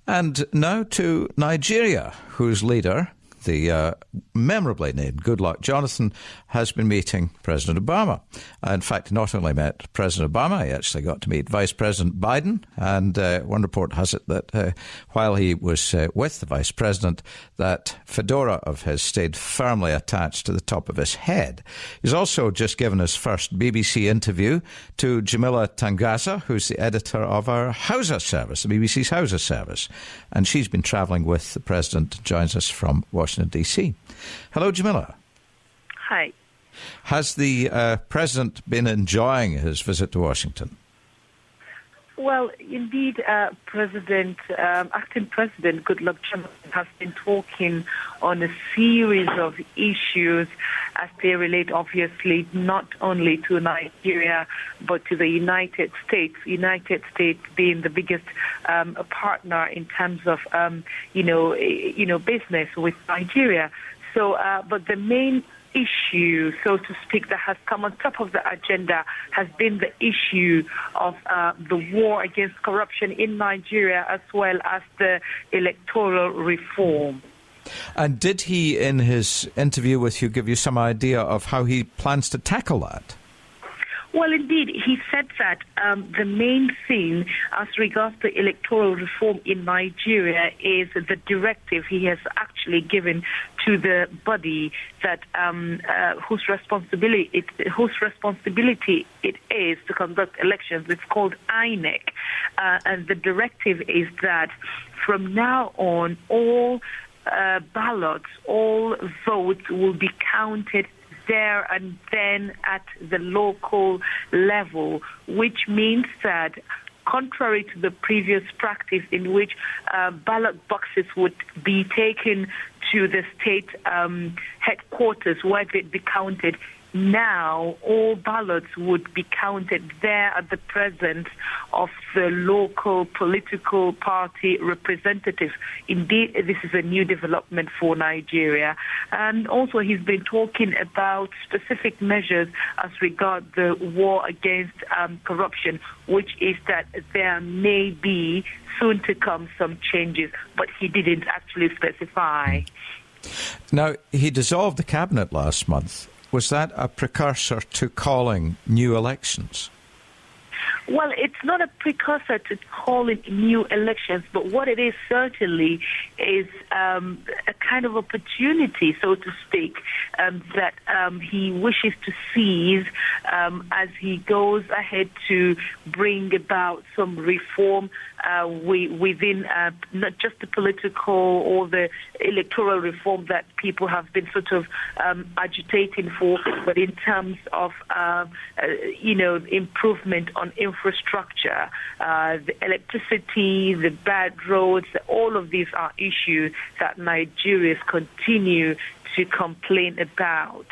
And now to Nigeria, whose leader, the memorably named Goodluck Jonathan, has been meeting President Obama. In fact, not only met President Obama, he actually got to meet Vice President Biden. And one report has it that while he was with the Vice President, that fedora of his stayed firmly attached to the top of his head. He's also just given his first BBC interview to Jamila Tangaza, who's the editor of our Hausa service, the BBC's Hausa service. And she's been travelling with the President, joins us from Washington, D.C. Hello, Jamila. Hi. Has the President been enjoying his visit to Washington? Well, indeed, acting President Goodluck Jonathan has been talking on a series of issues as they relate, obviously, not only to Nigeria, but to the United States. United States being the biggest partner in terms of, business with Nigeria. So, but the main issue, so to speak, that has come on top of the agenda has been the issue of the war against corruption in Nigeria, as well as the electoral reform. And did he, in his interview with you, give you some idea of how he plans to tackle that? Well, indeed, he said that the main thing as regards to electoral reform in Nigeria is the directive he has actually given to the body that whose responsibility it is to conduct elections. It's called INEC, and the directive is that from now on, all ballots, all votes will be counted there and then at the local level, which means that contrary to the previous practice in which ballot boxes would be taken to the state headquarters where they'd be counted, now all ballots would be counted there at the presence of the local political party representatives. Indeed, this is a new development for Nigeria. And also he's been talking about specific measures as regards the war against corruption, which is that there may be soon to come some changes, but he didn't actually specify. Now, he dissolved the cabinet last month. Was that a precursor to calling new elections? Well, it's not a precursor to calling new elections, but what it is certainly is a kind of opportunity, so to speak, that he wishes to seize as he goes ahead to bring about some reform within not just the political or the electoral reform that people have been sort of agitating for, but in terms of, improvement on infrastructure, the electricity, the bad roads, all of these are issues that Nigerians continue to complain about.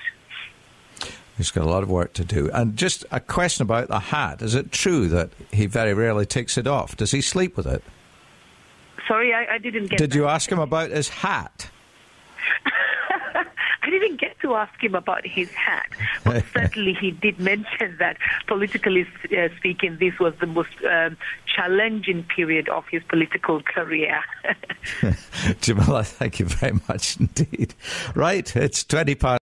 He's got a lot of work to do. And just a question about the hat. Is it true that he very rarely takes it off? Does he sleep with it? Sorry, I didn't get Did you ask him about his hat? I didn't get to ask him about his hat, but certainly he did mention that, politically speaking, this was the most challenging period of his political career. Jamila, thank you very much indeed. Right, it's 20 past.